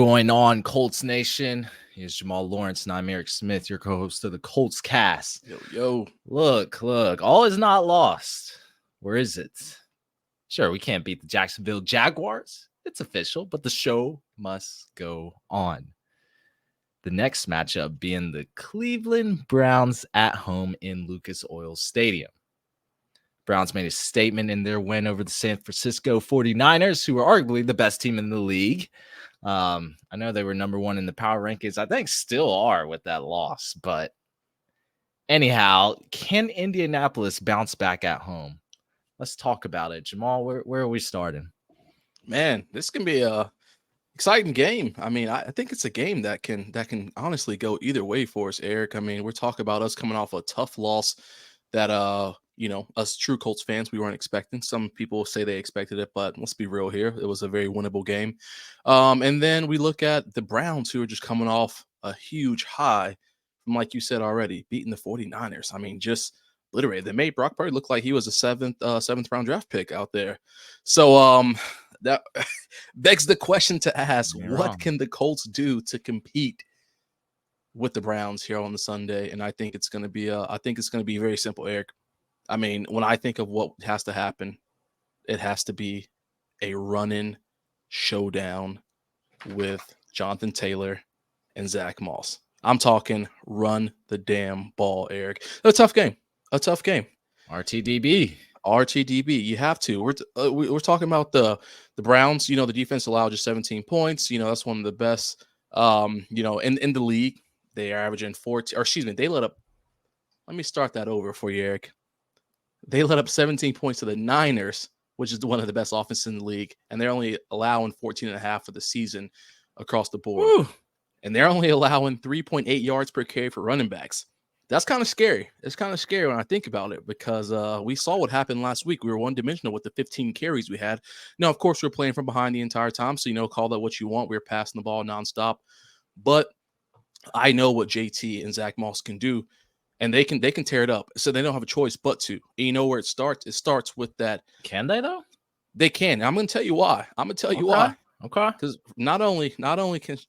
going on, Colts Nation? Here's Jamal Lawrence, and I'm Eric Smith, your co-host of the Colts Cast. Yo. Look, all is not lost. Where is it? Sure, we can't beat the Jacksonville Jaguars. It's official, but the show must go on. The next matchup being the Cleveland Browns at home in Lucas Oil Stadium. Browns made a statement in their win over the San Francisco 49ers, who are arguably the best team in the league. I know they were number one in the power rankings. I think still are with that loss. But anyhow, can Indianapolis bounce back at home? Let's talk about it. Jamal, where are we starting? Man, this can be a exciting game. I mean, I think it's a game that can honestly go either way for us, Eric. I mean, we're talking about us coming off a tough loss that us true Colts fans, we weren't expecting. Some people say they expected it, but let's be real here. It was a very winnable game. And then we look at the Browns, who are just coming off a huge high from, like you said already, beating the 49ers. I mean, just literally, they made Brock Purdy look like he was a seventh round draft pick out there. So that begs the question to ask, what can the Colts do to compete with the Browns here on the Sunday? And I think it's going to be very simple, Eric. I mean, when I think of what has to happen, it has to be a run-in showdown with Jonathan Taylor and Zach Moss. I'm talking run the damn ball, Eric. A tough game. RTDB. You have to. We're talking about the Browns. You know, the defense allowed just 17 points. You know, that's one of the best. In the league, they are averaging 14. Or excuse me, they let up. Let me start that over for you, Eric. They let up 17 points to the Niners, which is one of the best offenses in the league, and they're only allowing 14.5 for the season across the board. Woo. And they're only allowing 3.8 yards per carry for running backs. That's kind of scary. It's kind of scary when I think about it because we saw what happened last week. We were one-dimensional with the 15 carries we had. Now, of course, we were playing from behind the entire time, so, call that what you want. We were passing the ball nonstop. But I know what JT and Zach Moss can do, and they can tear it up. So they don't have a choice but to. And you know where it starts? It starts with that. Can they, though? They can. I'm going to tell you why. Okay. Because not only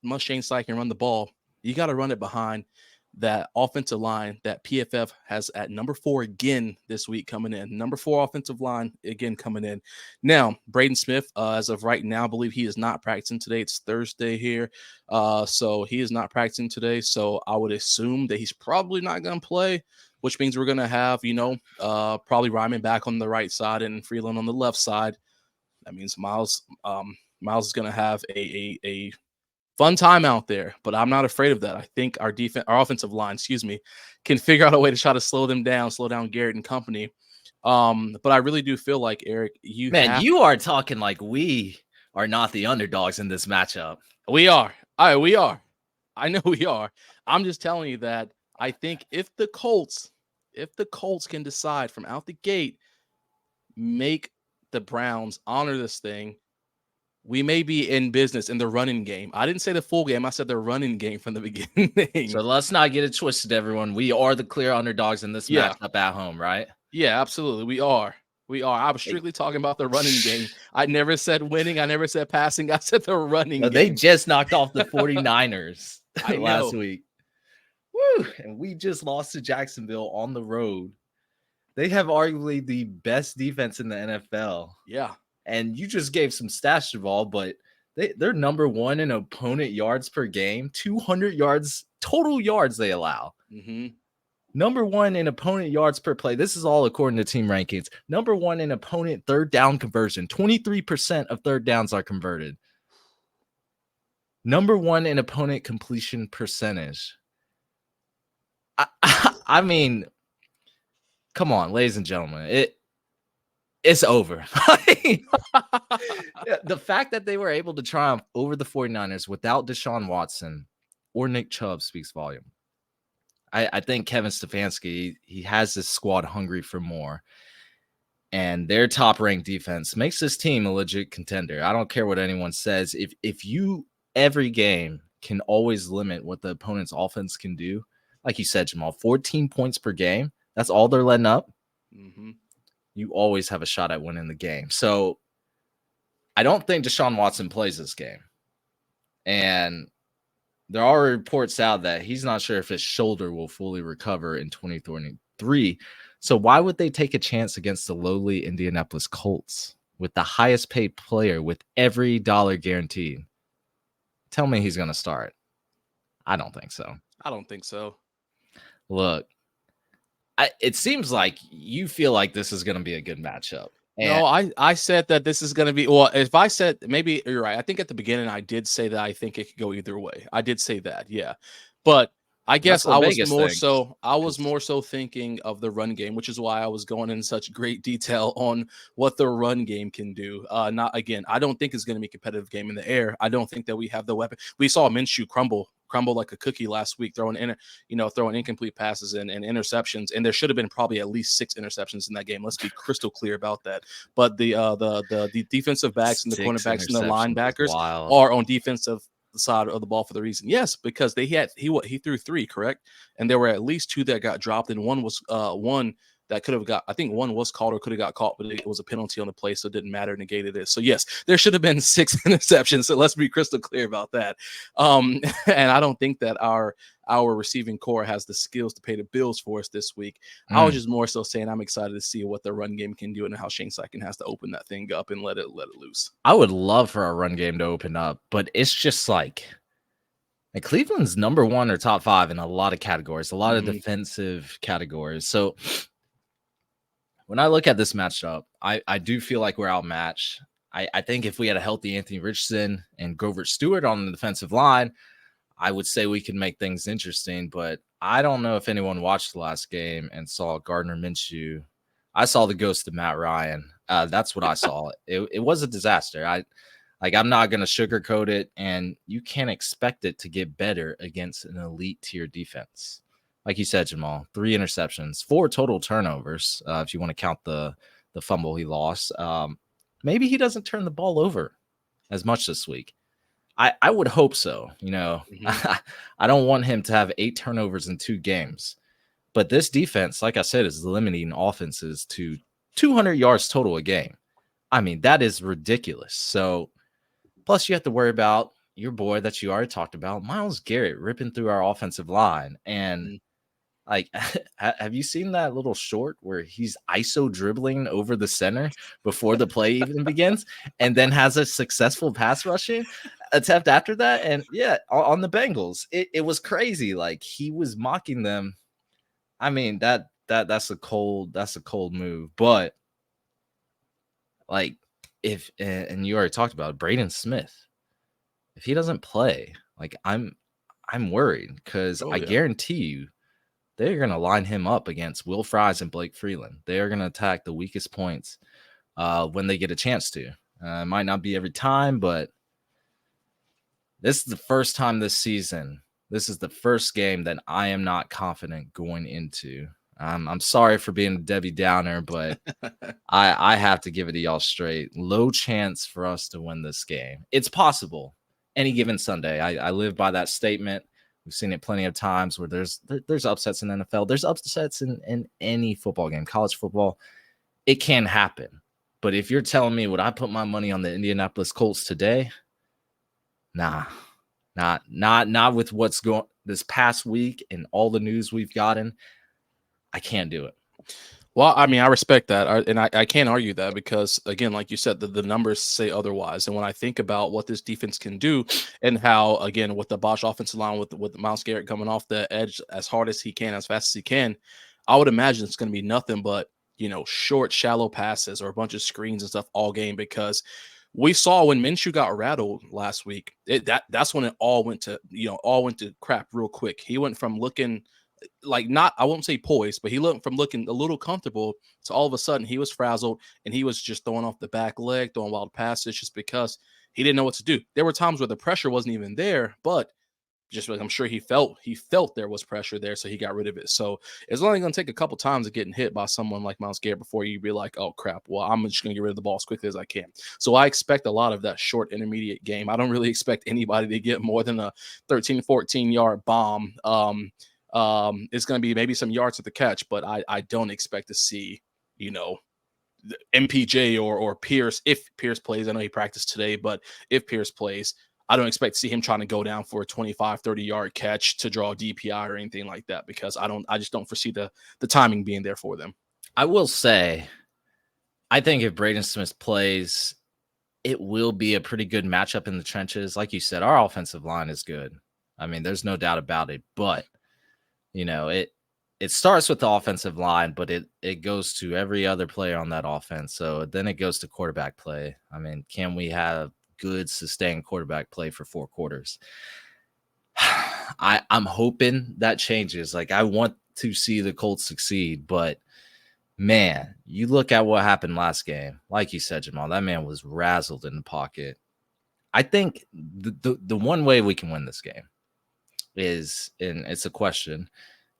must Shane Steichen run the ball, you got to run it behind that offensive line that PFF has at number 4 again this week coming in. Number 4 offensive line again coming in. Now, Braden Smith, as of right now, I believe he is not practicing today. It's Thursday here. So he is not practicing today. So I would assume that he's probably not going to play, which means we're going to have, probably Ryman back on the right side and Freeland on the left side. That means Miles is going to have a fun time out there, but I'm not afraid of that. I think our offensive line, can figure out a way to try to slow down Garrett and company. But I really do feel like, Eric, you are talking like we are not the underdogs in this matchup. We are. We are. I know we are. I'm just telling you that I think if the Colts can decide from out the gate, make the Browns honor this thing, we may be in business in the running game. I didn't say the full game. I said the running game from the beginning. So let's not get it twisted, everyone. We are the clear underdogs in this matchup at home, right? Yeah, absolutely. We are. I was strictly talking about the running game. I never said winning. I never said passing. I said the running game. They just knocked off the 49ers last week. Woo! And we just lost to Jacksonville on the road. They have arguably the best defense in the NFL. Yeah. And you just gave some stats, Jamal, but they're number 1 in opponent yards per game, 200 yards, total yards they allow. Mm-hmm. Number 1 in opponent yards per play. This is all according to team rankings. Number 1 in opponent third down conversion. 23% of third downs are converted. Number 1 in opponent completion percentage. I mean, come on, ladies and gentlemen. It's over. The fact that they were able to triumph over the 49ers without Deshaun Watson or Nick Chubb speaks volume. I think Kevin Stefanski, he has this squad hungry for more. And their top-ranked defense makes this team a legit contender. I don't care what anyone says. If you, every game, can always limit what the opponent's offense can do, like you said, Jamal, 14 points per game, that's all they're letting up. Mm-hmm. You always have a shot at winning the game. So I don't think Deshaun Watson plays this game. And there are reports out that he's not sure if his shoulder will fully recover in 2023. So why would they take a chance against the lowly Indianapolis Colts with the highest paid player with every dollar guaranteed? Tell me he's going to start. I don't think so. I don't think so. Look, it seems like you feel like this is going to be a good matchup. No, I said that this is going to be, well, if I said, maybe you're right. I think at the beginning I did say that I think it could go either way. I did say that, yeah. But I That's guess what Vegas thinks. I was more so thinking of the run game, which is why I was going in such great detail on what the run game can do. Not again, I don't think it's going to be a competitive game in the air. I don't think that we have the weapon. We saw Minshew crumble like a cookie last week, throwing incomplete passes and interceptions. And there should have been probably at least 6 interceptions in that game. Let's be crystal clear about that. But the defensive backs and the cornerbacks and the linebackers are on defensive side of the ball for the reason. Yes, because he threw 3, correct? And there were at least 2 that got dropped, and one was one that could have got, I think one was called or could have got caught, but it was a penalty on the play, so it didn't matter, negated it. So yes, there should have been 6 interceptions. So let's be crystal clear about that. And I don't think that our receiving core has the skills to pay the bills for us this week. I was just more so saying I'm excited to see what the run game can do and how Shane Steichen has to open that thing up and let it loose. I would love for our run game to open up, but it's just like Cleveland's number 1 or top 5 in a lot of categories, a lot of defensive categories. So when I look at this matchup, I do feel like we're outmatched. I think if we had a healthy Anthony Richardson and Grover Stewart on the defensive line, I would say we could make things interesting. But I don't know if anyone watched the last game and saw Gardner Minshew. I saw the ghost of Matt Ryan. That's what I saw. It was a disaster. I'm not going to sugarcoat it, and you can't expect it to get better against an elite tier defense. Like you said, Jamal, 3 interceptions, 4 total turnovers. If you want to count the fumble he lost, maybe he doesn't turn the ball over as much this week. I would hope so. I don't want him to have 8 turnovers in 2 games. But this defense, like I said, is limiting offenses to 200 yards total a game. I mean, that is ridiculous. So, plus you have to worry about your boy that you already talked about, Myles Garrett, ripping through our offensive line. And like, have you seen that little short where he's ISO dribbling over the center before the play even begins and then has a successful pass rushing attempt after that? And yeah, on the Bengals, it was crazy. Like, he was mocking them. I mean, that's a cold move. But like, if and you already talked about it, Braden Smith, if he doesn't play, like, I'm worried because I guarantee you they're going to line him up against Will Fries and Blake Freeland. They are going to attack the weakest points when they get a chance to. It might not be every time, but this is the first time this season. This is the first game that I am not confident going into. I'm sorry for being a Debbie Downer, but I have to give it to y'all straight. Low chance for us to win this game. It's possible any given Sunday. I live by that statement. We've seen it plenty of times where there's upsets in the NFL. There's upsets in any football game, college football. It can happen. But if you're telling me would I put my money on the Indianapolis Colts today? Nah, not with what's going this past week and all the news we've gotten. I can't do it. Well, I mean, I respect that. And I can't argue that because, again, like you said, the numbers say otherwise. And when I think about what this defense can do and how, again, with the Bosch offensive line, with Myles Garrett coming off the edge as hard as he can, as fast as he can, I would imagine it's going to be nothing but, short, shallow passes or a bunch of screens and stuff all game, because we saw when Minshew got rattled last week, that's when it all went to crap real quick. He went from looking like, not, I won't say poised, but he looked from looking a little comfortable to all of a sudden he was frazzled and he was just throwing off the back leg, throwing wild passes just because he didn't know what to do. There were times where the pressure wasn't even there, but just like I'm sure he felt there was pressure there, so he got rid of it. So it's only going to take a couple times of getting hit by someone like Myles Garrett before you be like, oh crap, well, I'm just going to get rid of the ball as quickly as I can. So I expect a lot of that short intermediate game. I don't really expect anybody to get more than a 13, 14 yard bomb. It's going to be maybe some yards at the catch, but I don't expect to see, MPJ or Pierce, if Pierce plays. I know he practiced today, but if Pierce plays, I don't expect to see him trying to go down for a 25, 30-yard catch to draw a DPI or anything like that, because I just don't foresee the timing being there for them. I will say, I think if Braden Smith plays, it will be a pretty good matchup in the trenches. Like you said, our offensive line is good. I mean, there's no doubt about it. But, it starts with the offensive line, but it goes to every other player on that offense. So then it goes to quarterback play. I mean, can we have good, sustained quarterback play for 4 quarters? I'm hoping that changes. Like, I want to see the Colts succeed, but man, you look at what happened last game. Like you said, Jamal, that man was razzled in the pocket. I think the one way we can win this game is, and it's a question,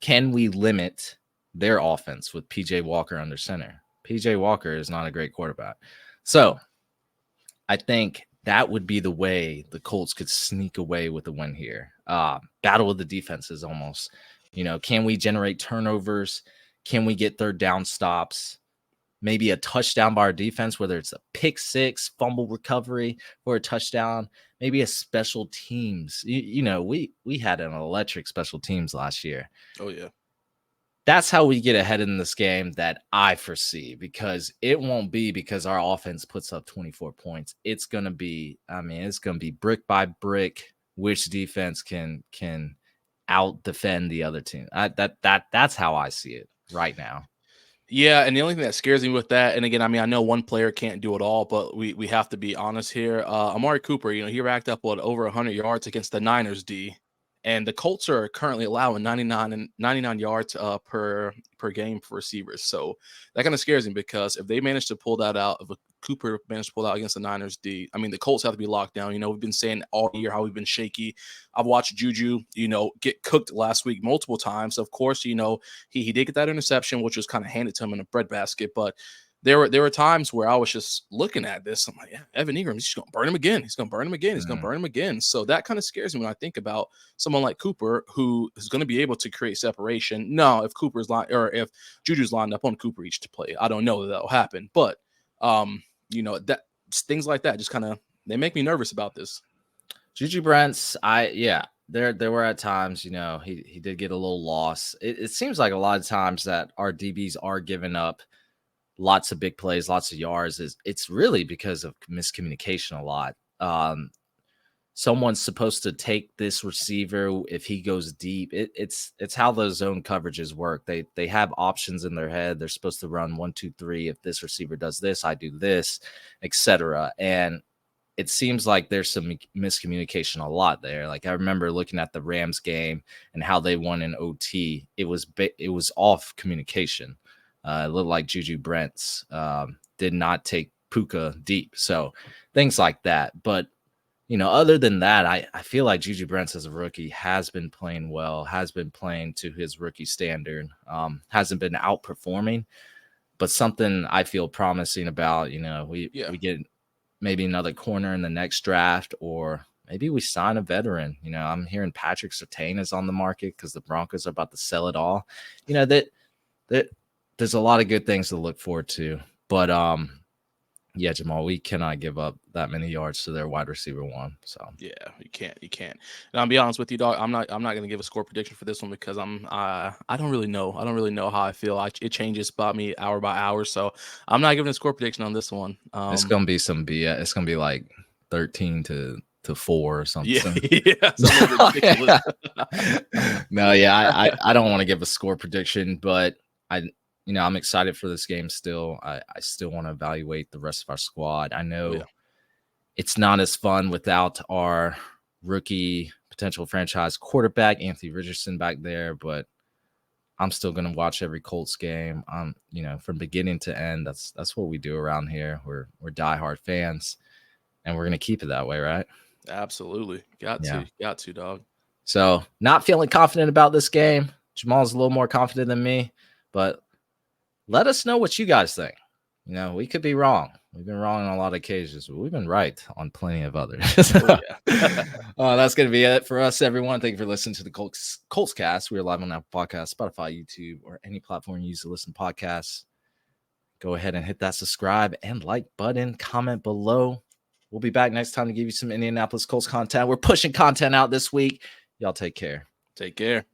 can we limit their offense with PJ Walker under center? PJ Walker is not a great quarterback. So I think that would be the way the Colts could sneak away with the win here. Battle of the defenses almost. Can we generate turnovers? Can we get third down stops? Maybe a touchdown by our defense, whether it's a pick six, fumble recovery, or a touchdown. Maybe a special teams. We had an electric special teams last year. Oh, yeah. That's how we get ahead in this game that I foresee, because it won't be because our offense puts up 24 points. It's going to be, it's going to be brick by brick, which defense can out defend the other team. That's how I see it right now. Yeah, and the only thing that scares me with that, and again, I know one player can't do it all, but we have to be honest here. Amari Cooper, he racked up over 100 yards against the Niners D, and the Colts are currently allowing 99 yards per game for receivers. So that kind of scares me, because if they manage to pull that out, if Cooper managed to pull out against the Niners D, the Colts have to be locked down. We've been saying all year how we've been shaky. I've watched Juju, get cooked last week multiple times. Of course, he did get that interception, which was kind of handed to him in a breadbasket. But there were times where I was just looking at this. I'm like, yeah, Evan Ingram, he's just going to burn him again. He's going to burn him again. He's going to burn him again. So that kind of scares me when I think about someone like Cooper, who is going to be able to create separation. No, if if Juju's lined up on Cooper each to play, I don't know that will happen. But that things like that just kind of, they make me nervous about this. Juju Brents, there were at times, he did get a little lost. It seems like a lot of times that our DBs are giving up lots of big plays, lots of yards. It's really because of miscommunication a lot. Someone's supposed to take this receiver if he goes deep. It's how those zone coverages work. They have options in their head. They're supposed to run 1, 2, 3. If this receiver does this, I do this, etc. And it seems like there's some miscommunication a lot there. Like, I remember looking at the Rams game and how they won in OT. It was off communication. It looked like Juju Brents did not take Puka deep. So things like that. But other than that, I feel like Juju Brents as a rookie has been playing well, has been playing to his rookie standard, hasn't been outperforming, but something I feel promising about. We get maybe another corner in the next draft, or maybe we sign a veteran. I'm hearing Patrick Surtain is on the market because the Broncos are about to sell it all. That there's a lot of good things to look forward to, but yeah, Jamal, we cannot give up that many yards to their wide receiver one. So yeah, you can't. And I'll be honest with you, dog. I'm not going to give a score prediction for this one, because I don't really know. I don't really know how I feel. It changes by me hour by hour. So I'm not giving a score prediction on this one. It's gonna be some BS. It's gonna be like 13 to 4 or something. Yeah, something ridiculous. No, yeah, I don't want to give a score prediction, but I'm excited for this game still. I still want to evaluate the rest of our squad. I know it's not as fun without our rookie potential franchise quarterback, Anthony Richardson, back there, but I'm still going to watch every Colts game. From beginning to end. That's what we do around here. We're diehard fans, and we're going to keep it that way, right? Absolutely. Got to, dog. So, not feeling confident about this game. Jamal's a little more confident than me, but let us know what you guys think. We could be wrong. We've been wrong on a lot of occasions, but we've been right on plenty of others. That's going to be it for us, everyone. Thank you for listening to the Colts Cast. We are live on Apple Podcasts, Spotify, YouTube, or any platform you use to listen to podcasts. Go ahead and hit that subscribe and like button. Comment below. We'll be back next time to give you some Indianapolis Colts content. We're pushing content out this week. Y'all take care. Take care.